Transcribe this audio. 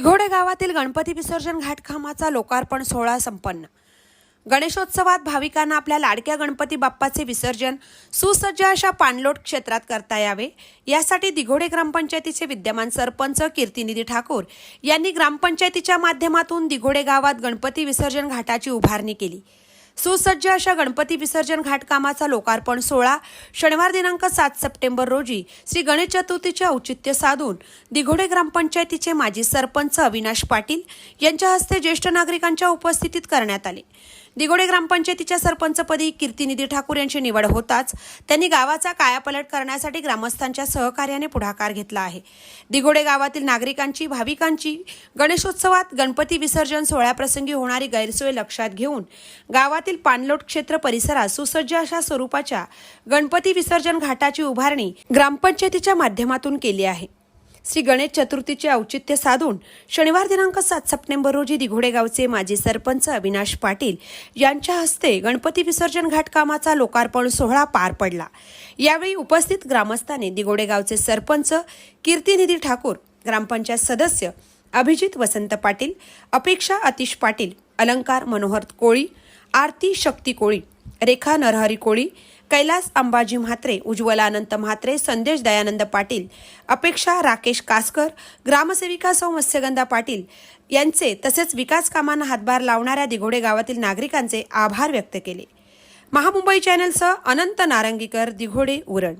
दिघोडे गावातील गणपती विसर्जन घाटकामाचा लोकार्पण सोहळा संपन्न। गणेशोत्सवात भाविकांना आपल्या लाडक्या गणपती बाप्पाचे विसर्जन सुसज्ज अशा पाणलोट क्षेत्रात करता यावे यासाठी दिघोडे ग्रामपंचायतीचे विद्यमान सरपंच कीर्तिनिधी ठाकूर यांनी ग्रामपंचायतीच्या माध्यमातून दिघोडे गावात गणपती विसर्जन घाटाची उभारणी केली। सुसज्ज अशा गणपती विसर्जन घाटकामाचा लोकार्पण सोहळा शनिवार दिनांक 7 सप्टेंबर रोजी श्री गणेश चतुर्थीचे औचित्य साधून दिघोडे ग्रामपंचायतीचे माजी सरपंच अविनाश पाटील यांच्या हस्ते ज्येष्ठ नागरिकांच्या उपस्थितीत करण्यात आले। दिघोडे ग्रामपंचायतीच्या सरपंचपदी कीर्तिनिधी ठाकूर यांची निवड होताच त्यांनी गावाचा कायापालट करण्यासाठी ग्रामस्थांच्या सहकार्याने पुढाकार घेतला आहे। दिघोडे गावातील नागरिकांची भाविकांची गणेशोत्सवात गणपती विसर्जन सोहळ्याप्रसंगी होणारी गैरसोय लक्षात घेऊन गावातील पाणलोट क्षेत्र परिसरात सुसज्ज अशा स्वरूपाच्या गणपती विसर्जन घाटाची उभारणी ग्रामपंचायतीच्या माध्यमातून केली आहे। श्री गणेश चतुर्थीचे औचित्य साधून शनिवार दिनांक 7 सप्टेंबर रोजी दिघोडे गावचे माजी सरपंच अविनाश पाटील यांच्या हस्ते गणपती विसर्जन घाटकामाचा लोकार्पण सोहळा पार पडला। यावेळी उपस्थित ग्रामस्थांनी दिघोडे गावचे सरपंच कीर्तिनिधी ठाकूर, ग्रामपंचायत सदस्य अभिजित वसंत पाटील, अपेक्षा अतिश पाटील, अलंकार मनोहर कोळी, आरती शक्ती कोळी, रेखा नरहरी कोळी, कैलास अंबाजी म्हात्रे, उज्ज्वला अनंत म्हात्रे, संदेश दयानंद पाटील, अपेक्षा राकेश कासकर, ग्रामसेविका सौ मत्स्यगंधा पाटील यांचे तसेच विकास कामांना हातभार लावणाऱ्या दिघोडे गावातील नागरिकांचे आभार व्यक्त केले। महामुंबई चॅनलसह अनंत नारंगीकर, दिघोडे, उरण।